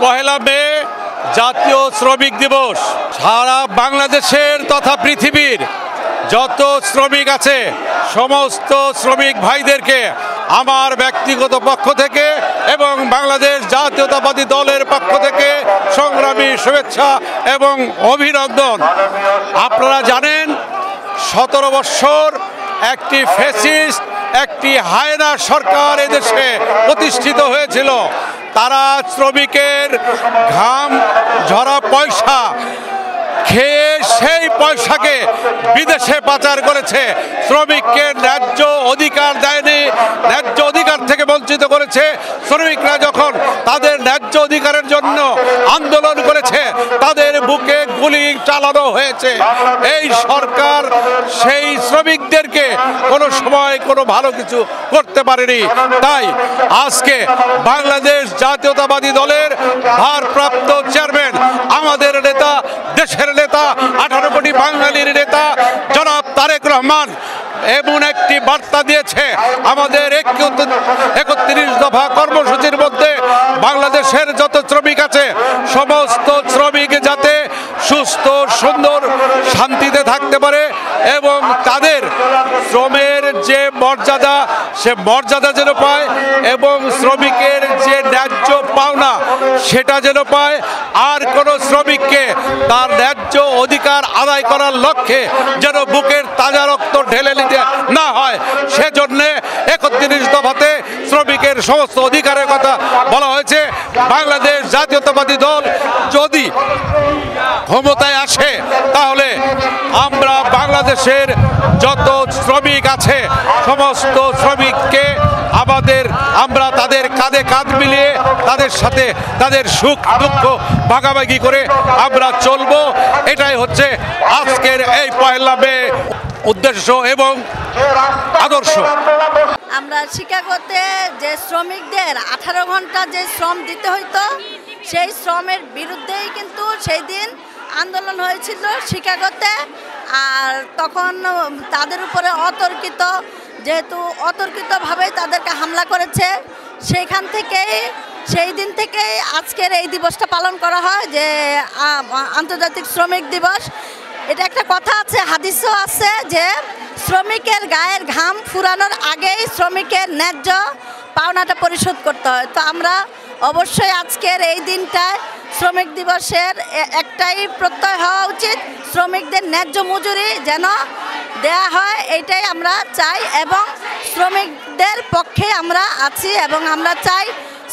পহেলা মে জাতীয় শ্রমিক দিবস। সারা বাংলাদেশের তথা পৃথিবীর যত শ্রমিক আছে সমস্ত শ্রমিক ভাইদেরকে আমার ব্যক্তিগত পক্ষ থেকে এবং বাংলাদেশ জাতীয়তাবাদী দলের পক্ষ থেকে সংগ্রামী শুভেচ্ছা এবং অভিনন্দন। আপনারা জানেন 17 বছর একটি ফ্যাসিস্ট একটি হায়না সরকার এদেশে প্রতিষ্ঠিত হয়েছিল। তারা শ্রমিকের ঘাম ঝরা পয়সা খেয়ে সেই পয়সাকে বিদেশে পাচার করেছে, শ্রমিককে ন্যায্য অধিকার দেয়নি, ন্যায্য অধিকার থেকে বঞ্চিত করেছে। শ্রমিকরা যখন তাদের ন্যায্য অধিকারের জন্য আন্দোলন করেছে তাদের বুকে গুলি চালানো হয়েছে। এই সরকার সেই শ্রমিকদেরকে কোনো সময় কোনো ভালো কিছু করতে পারেনি। তাই আজকে বাংলাদেশ জাতীয়তাবাদী দলের ভারপ্রাপ্ত চেয়ারম্যান, আমাদের নেতা, দেশের নেতা, 18 কোটি বাঙালির নেতা জনাব তারেক রহমান এমন একটি বার্তা দিয়েছে। আমাদের 31 দফা কর্মসূচির মধ্যে বাংলাদেশের যত শ্রমিক আছে সমস্ত শ্রমিক যাতে সুস্থ সুন্দর শান্তিতে থাকতে পারে এবং তাদের শ্রমের যে মর্যাদা সে মর্যাদা যেন পায় এবং শ্রমিকের যে ন্যায্য পাওনা সেটা যেন পায়। আর কোনো শ্রমিককে তার ন্যায্য অধিকার আদায় করার লক্ষ্যে যেন বুকের তাজা রক্ত ঢেলে নিতে না হয়, সেজন্যে 31 দফাতে শ্রমিকের সমস্ত অধিকারের কথা বলা হয়েছে। বাংলাদেশ জাতীয়তাবাদী দল যদি ক্ষমতায় আসে তাহলে আমরা বাংলাদেশের যত শ্রমিক আছে সমস্ত শ্রমিককে আমরা তাদের কাঁধে কাঁধ মিলিয়ে তাদের সাথে তাদের সুখ দুঃখ ভাগাভাগি করে আমরা চলবো। এটাই হচ্ছে আজকের এই পহেলা মে উদ্দেশ্য এবং আদর্শ। আমরা শিকাগোতে যে শ্রমিকদের 18 ঘন্টা যে শ্রম দিতে হইতো সেই শ্রমের বিরুদ্ধেই কিন্তু সেই দিন আন্দোলন হয়েছিল শিকাগোতে। আর তখন তাদের উপরে যেহেতু অতর্কিতভাবে তাদেরকে হামলা করেছে, সেই দিন থেকেই আজকের এই দিবসটা পালন করা হয় যে আন্তর্জাতিক শ্রমিক দিবস। এটা একটা কথা আছে, হাদিসও আছে যে শ্রমিকের গায়ের ঘাম ফুরানোর আগেই শ্রমিকের ন্যায্য পাওনাটা পরিশোধ করতে হয়। তো আমরা অবশ্যই আজকের এই দিনটায় শ্রমিক দিবসের একটাই প্রত্যয় হওয়া উচিত, শ্রমিকদের ন্যায্য মজুরি যেন দেয়া হয়, এইটাই আমরা চাই এবং শ্রমিকদের পক্ষে আমরা আছি এবং আমরা চাই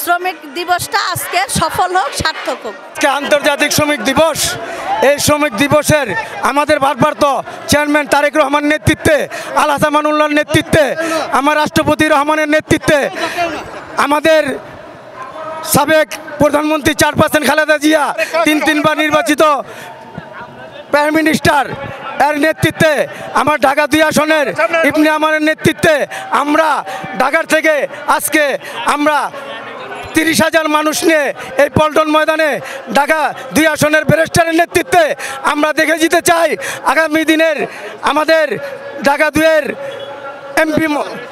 শ্রমিক দিবসটা আজকে সফল হোক, সার্থক হোক। আন্তর্জাতিক শ্রমিক দিবস, এই শ্রমিক দিবসের আমাদের ভারপ্রাপ্ত চেয়ারম্যান তারেক রহমানের নেতৃত্বে, আলহাজ আমানুল্লাহর নেতৃত্বে, আমার রাষ্ট্রপতি রহমানের নেতৃত্বে, আমাদের সাবেক প্রধানমন্ত্রী চেয়ারপারসন খালেদা জিয়া, তিনবার নির্বাচিত প্রাইম মিনিস্টার এর নেতৃত্বে, আমার ঢাকা 2 আসনের ইবনে আমারের নেতৃত্বে আমরা ঢাকার থেকে আজকে আমরা 30,000 মানুষ নিয়ে এই পল্টন ময়দানে ঢাকা 2 আসনের ব্যারিস্টারের নেতৃত্বে আমরা দেখে যেতে চাই আগামী দিনের আমাদের ঢাকা 2-এর এমপি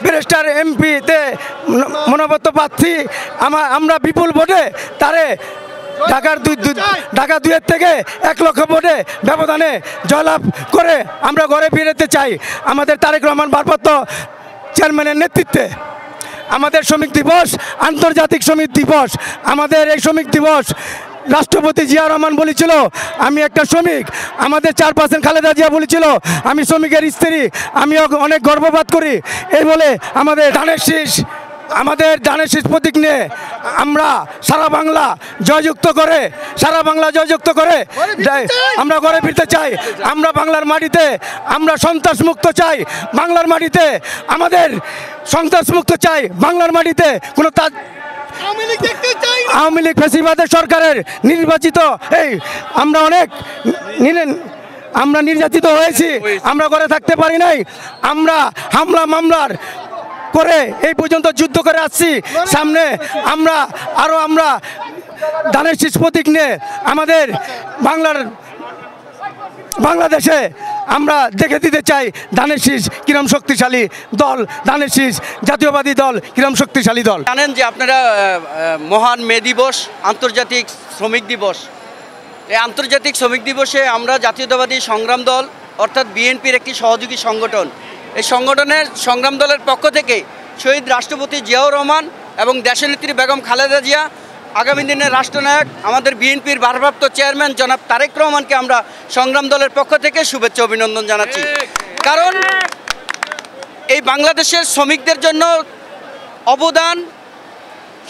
ব্যারিস্টার এমপিতে মনোনীত প্রার্থী আমরা বিপুল ভোটে তারে ঢাকা 2-এর থেকে 1 লক্ষ ভোটে ব্যবধানে জয়লাভ করে আমরা ঘরে ফিরতে চাই। আমাদের তারেক রহমান ভারপ্রাপ্ত চেয়ারম্যানের নেতৃত্বে আমাদের শ্রমিক দিবস আন্তর্জাতিক শ্রমিক দিবস। আমাদের এই শ্রমিক দিবস রাষ্ট্রপতি জিয়া রহমান বলেছিল আমি একটা শ্রমিক, আমাদের চেয়ারপারসন খালেদা জিয়া বলেছিল আমি শ্রমিকের স্ত্রী, আমি অনেক গর্ববোধ করি। এই বলে আমাদের ধানের শীষ প্রতীক নিয়ে আমরা সারা বাংলা জয়যুক্ত করে আমরা ঘরে ফিরতে চাই। আমরা বাংলার মাটিতে আমরা সন্ত্রাসমুক্ত চাই, বাংলার মাটিতে আমাদের সন্ত্রাসমুক্ত চাই, বাংলার মাটিতে কোনো আওয়ামী লীগ ফ্যাসিবাদের সরকারের নির্বাচিত আমরা নির্যাতিত হয়েছি, আমরা ঘরে থাকতে পারি নাই, আমরা হামলা মামলার করে এই পর্যন্ত যুদ্ধ করে আসছি। সামনে আমরা ধানের শীষ প্রতীক নিয়ে আমাদের বাংলাদেশে আমরা দেখে দিতে চাই ধানের শীষ কিরম শক্তিশালী দল, ধানের শীষ জাতীয়বাদী দল কিরম শক্তিশালী দল। জানেন যে আপনারা মহান মে দিবস, আন্তর্জাতিক শ্রমিক দিবস, এই আন্তর্জাতিক শ্রমিক দিবসে আমরা জাতীয়তাবাদী সংগ্রাম দল অর্থাৎ বিএনপির একটি সহযোগী সংগঠন, এই সংগঠনের সংগ্রাম দলের পক্ষ থেকে শহীদ রাষ্ট্রপতি জিয়াউর রহমান এবং দেশনেত্রী বেগম খালেদা জিয়া, আগামী দিনের রাষ্ট্রনায়ক আমাদের বিএনপির ভারপ্রাপ্ত চেয়ারম্যান জনাব তারেক রহমানকে আমরা সংগ্রাম দলের পক্ষ থেকে শুভেচ্ছা অভিনন্দন জানাচ্ছি। কারণ এই বাংলাদেশের শ্রমিকদের জন্য অবদান,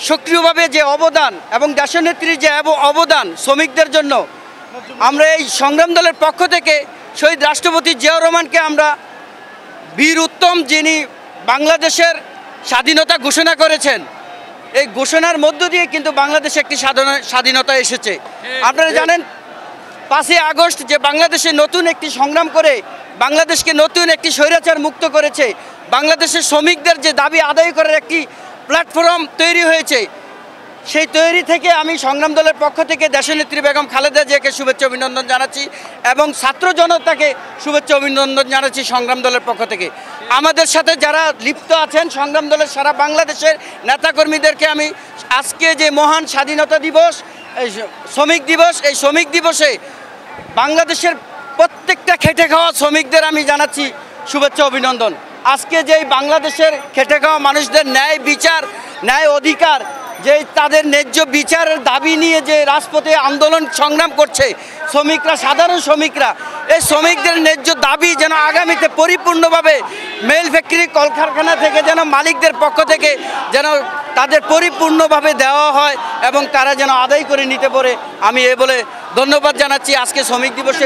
সক্রিয়ভাবে যে অবদান এবং দেশনেত্রীর যে অবদান শ্রমিকদের জন্য, আমরা এই সংগ্রাম দলের পক্ষ থেকে শহীদ রাষ্ট্রপতি জিয়াউর রহমানকে আমরা বীর উত্তম, যিনি বাংলাদেশের স্বাধীনতা ঘোষণা করেছেন, এই ঘোষণার মধ্য দিয়ে কিন্তু বাংলাদেশে একটি স্বাধীনতা এসেছে। আপনারা জানেন 5ই আগস্ট যে বাংলাদেশে নতুন একটি সংগ্রাম করে বাংলাদেশকে নতুন একটি স্বৈরাচার মুক্ত করেছে, বাংলাদেশের শ্রমিকদের যে দাবি আদায় করার একটি প্ল্যাটফর্ম তৈরি হয়েছে, সেই তৈরি থেকে আমি সংগ্রাম দলের পক্ষ থেকে দেশনেত্রী বেগম খালেদা জিয়াকে শুভেচ্ছা অভিনন্দন জানাচ্ছি এবং ছাত্র জনতাকে শুভেচ্ছা অভিনন্দন জানাচ্ছি সংগ্রাম দলের পক্ষ থেকে। আমাদের সাথে যারা লিপ্ত আছেন সংগ্রাম দলের সারা বাংলাদেশের নেতাকর্মীদেরকে আমি আজকে যে মহান স্বাধীনতা দিবস, শ্রমিক দিবস, এই শ্রমিক দিবসে বাংলাদেশের প্রত্যেকটা খেটে খাওয়া শ্রমিকদের আমি জানাচ্ছি শুভেচ্ছা অভিনন্দন। আজকে যেই বাংলাদেশের খেটে খাওয়া মানুষদের ন্যায় বিচার, ন্যায় অধিকার, যে তাদের ন্যায্য বিচারের দাবি নিয়ে যে রাজপথে আন্দোলন সংগ্রাম করছে শ্রমিকরা, সাধারণ শ্রমিকরা, এই শ্রমিকদের ন্যায্য দাবি যেন আগামীতে পরিপূর্ণভাবে মেল ফ্যাক্টরি, কলকারখানা থেকে যেন মালিকদের পক্ষ থেকে যেন তাদের পরিপূর্ণভাবে দেওয়া হয় এবং তারা যেন আদায় করে নিতে পারে, আমি এ বলে ধন্যবাদ জানাচ্ছি। আজকে শ্রমিক দিবসে